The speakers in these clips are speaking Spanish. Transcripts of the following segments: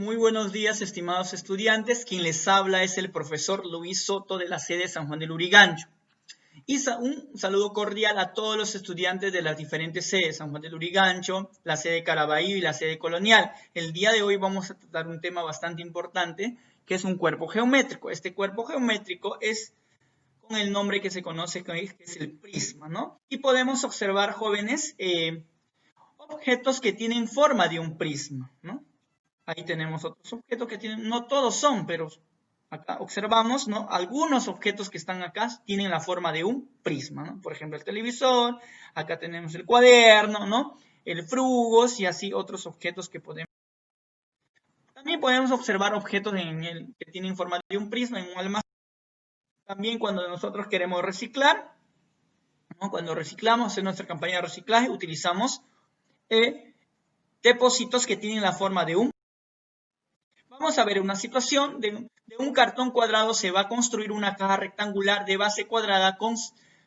Muy buenos días, estimados estudiantes. Quien les habla es el profesor Luis Soto de la sede San Juan de Lurigancho. Y un saludo cordial a todos los estudiantes de las diferentes sedes, San Juan de Lurigancho, la sede Caraballo y la sede Colonial. El día de hoy vamos a tratar un tema bastante importante, que es un cuerpo geométrico. Este cuerpo geométrico es con el nombre que se conoce, que es el prisma, ¿no? Y podemos observar, jóvenes, objetos que tienen forma de un prisma, ¿no? Ahí tenemos otros objetos que tienen, no todos son, pero acá observamos, ¿no? Algunos objetos que están acá tienen la forma de un prisma, ¿no? Por ejemplo, el televisor, acá tenemos el cuaderno, ¿no? El frugos y así otros objetos que podemos. También podemos observar objetos que tienen forma de un prisma en un almacén. También cuando nosotros queremos reciclar, ¿no? Cuando reciclamos en nuestra campaña de reciclaje, utilizamos depósitos que tienen la forma de un. Vamos a ver una situación de un cartón cuadrado. Se va a construir una caja rectangular de base cuadrada con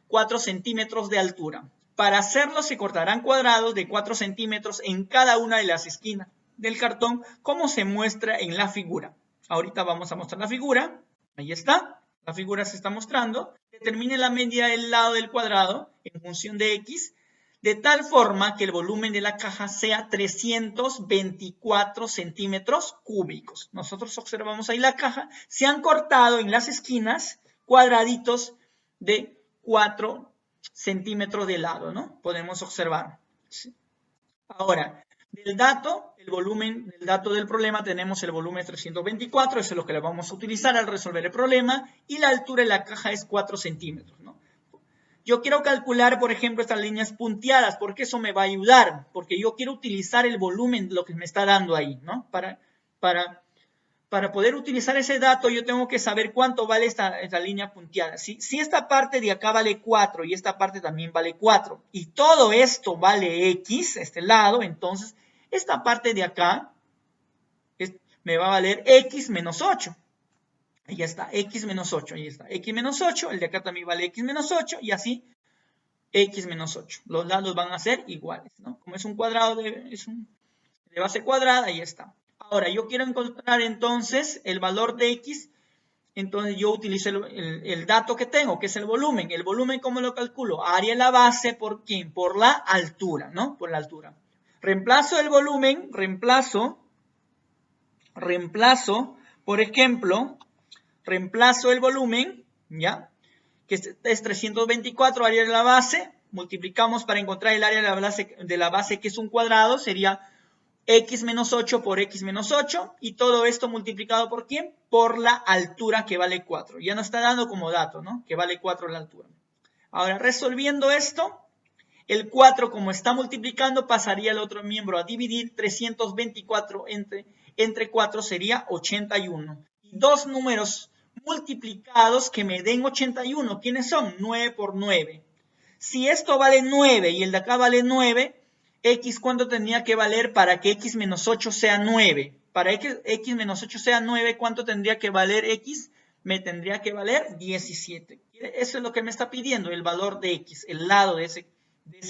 4 centímetros de altura. Para hacerlo se cortarán cuadrados de 4 centímetros en cada una de las esquinas del cartón, como se muestra en la figura. Ahorita vamos a mostrar la figura. Ahí está. La figura se está mostrando. Determine la medida del lado del cuadrado en función de X, de tal forma que el volumen de la caja sea 324 centímetros cúbicos. Nosotros observamos ahí la caja. Se han cortado en las esquinas cuadraditos de 4 centímetros de lado, ¿no? Podemos observar. Ahora, del dato, el volumen del dato del problema, tenemos el volumen 324, eso es lo que le vamos a utilizar al resolver el problema, y la altura de la caja es 4 centímetros, ¿no? Yo quiero calcular, por ejemplo, estas líneas punteadas, porque eso me va a ayudar, porque yo quiero utilizar el volumen, lo que me está dando ahí, ¿no? Para poder utilizar ese dato, yo tengo que saber cuánto vale esta línea punteada. Si esta parte de acá vale 4 y esta parte también vale 4, y todo esto vale X, este lado, entonces esta parte de acá me va a valer X menos 8. Ahí está, X menos 8, ahí está, X menos 8, el de acá también vale X menos 8, y así X menos 8. Los lados van a ser iguales, ¿no? Como es un cuadrado de base cuadrada, ahí está. Ahora, yo quiero encontrar entonces el valor de X, entonces yo utilizo el dato que tengo, que es el volumen. El volumen, ¿cómo lo calculo? Área de la base, ¿por quién? Por la altura, ¿no? Por la altura. Reemplazo el volumen, reemplazo, por ejemplo, reemplazo el volumen, ¿ya? Que es 324, área de la base, multiplicamos para encontrar el área de la base, que es un cuadrado, sería X menos 8 por X menos 8, y todo esto multiplicado ¿por quién? Por la altura, que vale 4. Ya nos está dando como dato, ¿no? Que vale 4 la altura. Ahora, resolviendo esto, el 4, como está multiplicando, pasaría al otro miembro a dividir. 324 entre 4 sería 81. Y dos números multiplicados que me den 81, ¿quiénes son? 9 por 9. Si esto vale 9 y el de acá vale 9, X, ¿cuánto tendría que valer para que X menos 8 sea 9? Para que X menos 8 sea 9, ¿cuánto tendría que valer X? Me tendría que valer 17. Eso es lo que me está pidiendo, el valor de X, el lado de ese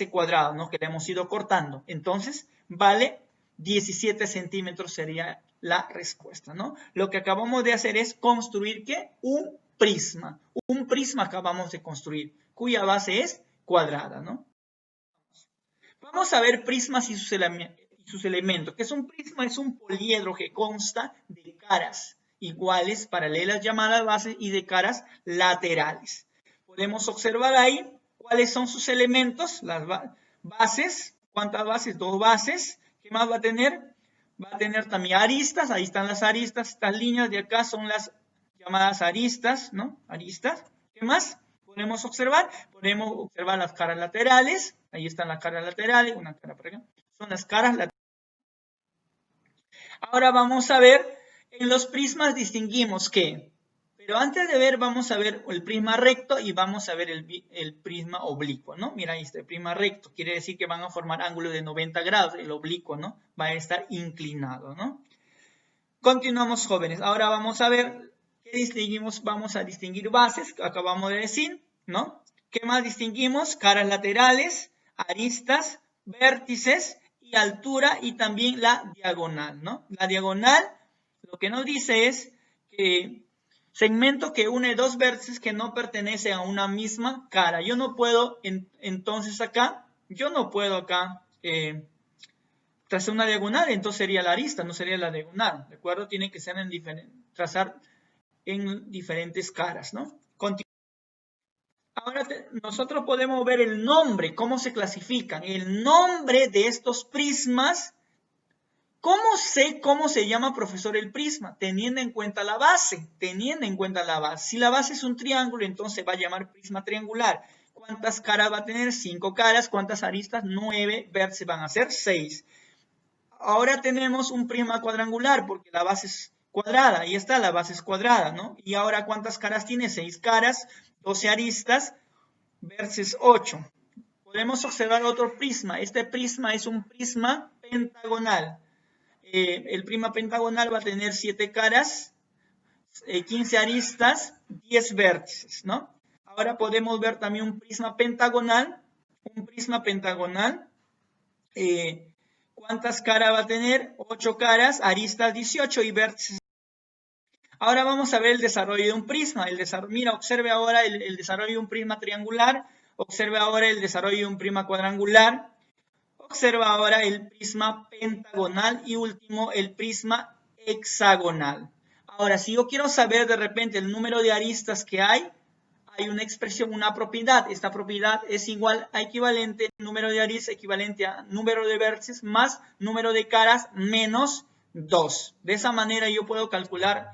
cuadrado, ¿no? Que le hemos ido cortando. Entonces, vale 17 centímetros sería la respuesta, ¿no? Lo que acabamos de hacer es construir, ¿qué? Un prisma. Un prisma acabamos de construir, cuya base es cuadrada, ¿no? Vamos a ver prismas y sus elementos. ¿Qué es un prisma? Es un poliedro que consta de caras iguales, paralelas, llamadas bases, y de caras laterales. Podemos observar ahí cuáles son sus elementos, las bases. ¿Cuántas bases? 2 bases. ¿Qué más va a tener? Va a tener también aristas. Ahí están las aristas. Estas líneas de acá son las llamadas aristas, ¿no? Aristas. ¿Qué más podemos observar? Podemos observar las caras laterales. Ahí están las caras laterales. Una cara por acá. Son las caras laterales. Ahora vamos a ver, en los prismas distinguimos que, pero antes de ver, vamos a ver el prisma recto y vamos a ver el prisma oblicuo, ¿no? Mira, ahí está el prisma recto, quiere decir que van a formar ángulos de 90 grados, el oblicuo, ¿no? Va a estar inclinado, ¿no? Continuamos, jóvenes. Ahora vamos a ver qué distinguimos. Vamos a distinguir bases, que acabamos de decir, ¿no? ¿Qué más distinguimos? Caras laterales, aristas, vértices y altura, y también la diagonal, ¿no? La diagonal Lo que nos dice es que segmento que une dos vértices que no pertenecen a una misma cara. Yo no puedo, entonces acá, trazar una diagonal, entonces sería la arista, no sería la diagonal, ¿de acuerdo? Tiene que ser trazar en diferentes caras, ¿no? Ahora nosotros podemos ver el nombre, cómo se clasifican. El nombre de estos prismas. ¿Cómo sé cómo se llama, profesor, el prisma? Teniendo en cuenta la base. Si la base es un triángulo, entonces va a llamar prisma triangular. ¿Cuántas caras va a tener? 5 caras. ¿Cuántas aristas? 9. Vértices van a ser 6. Ahora tenemos un prisma cuadrangular porque la base es cuadrada. Ahí está, la base es cuadrada, ¿no? Y ahora, ¿cuántas caras tiene? 6 caras, 12 aristas, vértices 8. Podemos observar otro prisma. Este prisma es un prisma pentagonal. El prisma pentagonal va a tener 7 caras, 15 aristas, 10 vértices, ¿no? Ahora podemos ver también un prisma pentagonal. ¿Cuántas caras va a tener? 8 caras, aristas 18 y vértices. Ahora vamos a ver el desarrollo de un prisma. Mira, observe ahora el desarrollo de un prisma triangular. Observe ahora el desarrollo de un prisma cuadrangular. Observa ahora el prisma pentagonal y último el prisma hexagonal. Ahora, si yo quiero saber de repente el número de aristas que hay una expresión, una propiedad. Esta propiedad es igual a equivalente, número de aristas equivalente a número de vértices más número de caras menos 2. De esa manera yo puedo calcular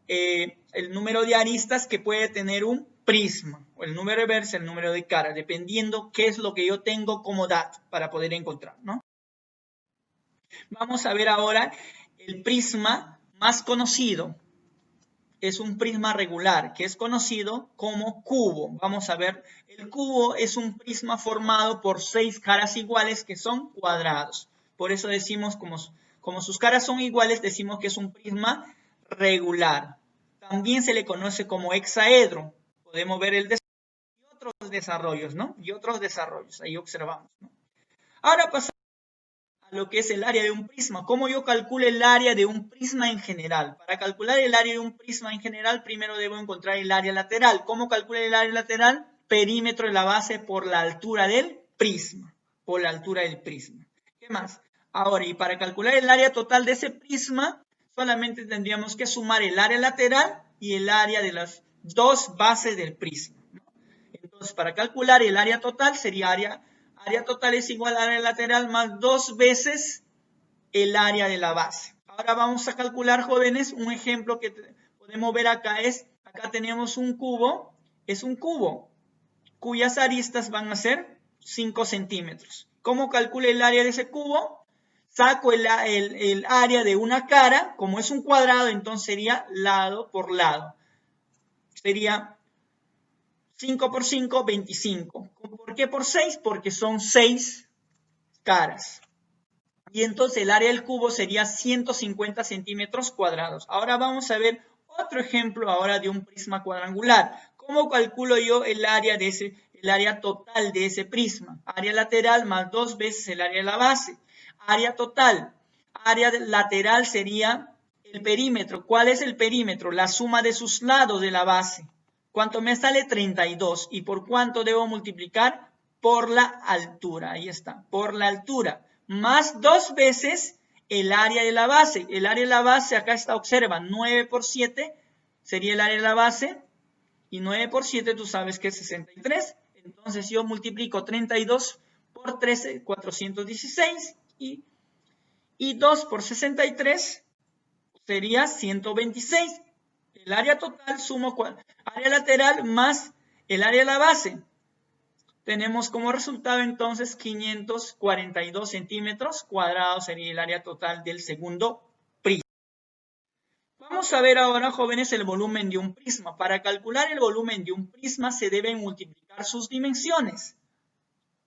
el número de aristas que puede tener un prisma, o el número de vértices, el número de caras, dependiendo qué es lo que yo tengo como dato para poder encontrar, ¿no? Vamos a ver ahora el prisma más conocido. Es un prisma regular, que es conocido como cubo. Vamos a ver, el cubo es un prisma formado por 6 caras iguales que son cuadrados. Por eso decimos, como sus caras son iguales, decimos que es un prisma regular. También se le conoce como hexaedro. Podemos ver el desarrollo y otros desarrollos, ¿no? Y otros desarrollos, ahí observamos, ¿no? Ahora pasamos a lo que es el área de un prisma. ¿Cómo yo calculo el área de un prisma en general? Para calcular el área de un prisma en general, primero debo encontrar el área lateral. ¿Cómo calculo el área lateral? Perímetro de la base por la altura del prisma. Por la altura del prisma. ¿Qué más? Ahora, y para calcular el área total de ese prisma, solamente tendríamos que sumar el área lateral y el área de las dos bases del prisma. Entonces, para calcular el área total sería área total es igual al área lateral más 2 veces el área de la base. Ahora vamos a calcular, jóvenes, un ejemplo que podemos ver acá es, acá tenemos un cubo, es un cubo cuyas aristas van a ser 5 centímetros. ¿Cómo calculo el área de ese cubo? Saco el área de una cara, como es un cuadrado, entonces sería lado por lado. Sería 5 por 5, 25. ¿Por qué por 6? Porque son 6 caras. Y entonces el área del cubo sería 150 centímetros cuadrados. Ahora vamos a ver otro ejemplo ahora de un prisma cuadrangular. ¿Cómo calculo yo el área total de ese prisma? Área lateral más 2 veces el área de la base. Área total. Área lateral sería el perímetro. ¿Cuál es el perímetro? La suma de sus lados de la base. ¿Cuánto me sale? 32. ¿Y por cuánto debo multiplicar? Por la altura. Ahí está, por la altura. Más 2 veces el área de la base. El área de la base, acá está, observa, 9 por 7 sería el área de la base. Y 9 por 7 tú sabes que es 63. Entonces yo multiplico 32 por 13, 416. Y 2 por 63 sería 126. El área total sumo área lateral más el área de la base. Tenemos como resultado entonces 542 centímetros cuadrados sería el área total del segundo prisma. Vamos a ver ahora, jóvenes, el volumen de un prisma. Para calcular el volumen de un prisma se deben multiplicar sus dimensiones.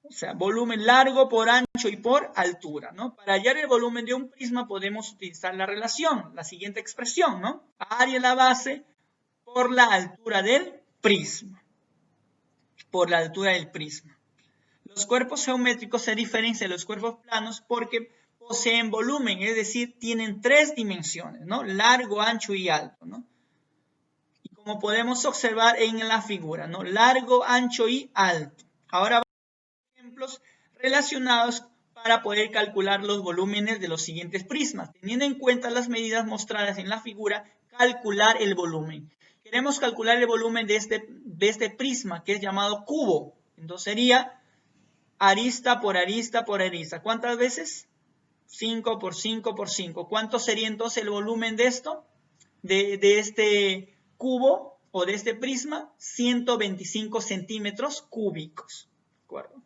O sea, volumen largo por ancho y por altura, ¿no? Para hallar el volumen de un prisma podemos utilizar la relación, la siguiente expresión, ¿no? Área de la base por la altura del prisma. Por la altura del prisma. Los cuerpos geométricos se diferencian de los cuerpos planos porque poseen volumen, es decir, tienen 3 dimensiones, ¿no? Largo, ancho y alto, ¿no? Y como podemos observar en la figura, ¿no? Largo, ancho y alto. Ahora vamos a ver ejemplos relacionados para poder calcular los volúmenes de los siguientes prismas. Teniendo en cuenta las medidas mostradas en la figura, calcular el volumen. Queremos calcular el volumen de este prisma, que es llamado cubo. Entonces sería arista por arista por arista. ¿Cuántas veces? 5 por 5 por 5. ¿Cuánto sería entonces el volumen de esto? De este cubo o de este prisma, 125 centímetros cúbicos. ¿De acuerdo?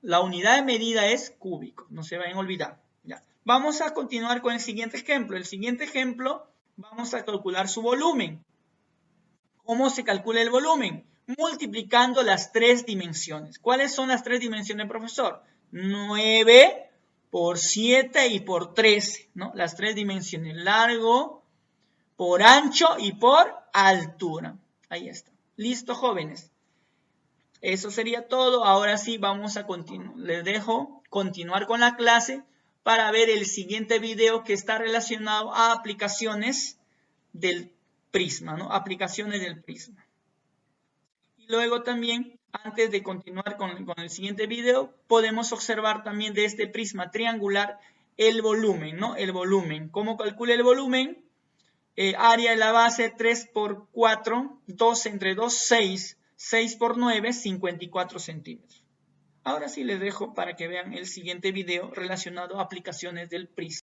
La unidad de medida es cúbico, no se vayan a olvidar. Ya. Vamos a continuar con el siguiente ejemplo. El siguiente ejemplo, vamos a calcular su volumen. ¿Cómo se calcula el volumen? Multiplicando las 3 dimensiones. ¿Cuáles son las 3 dimensiones, profesor? 9 por 7 y por 13, ¿no? Las 3 dimensiones, largo, por ancho y por altura. Ahí está. Listo, jóvenes. Eso sería todo. Ahora sí, vamos a continuar. Les dejo continuar con la clase para ver el siguiente video que está relacionado a aplicaciones del prisma, ¿no? Aplicaciones del prisma. Y luego también, antes de continuar con el siguiente video, podemos observar también de este prisma triangular el volumen, ¿no? El volumen. ¿Cómo calcula el volumen? Área de la base 3 por 4, 2 entre 2, 6. 6 por 9, 54 centímetros. Ahora sí les dejo para que vean el siguiente video relacionado a aplicaciones del prisma.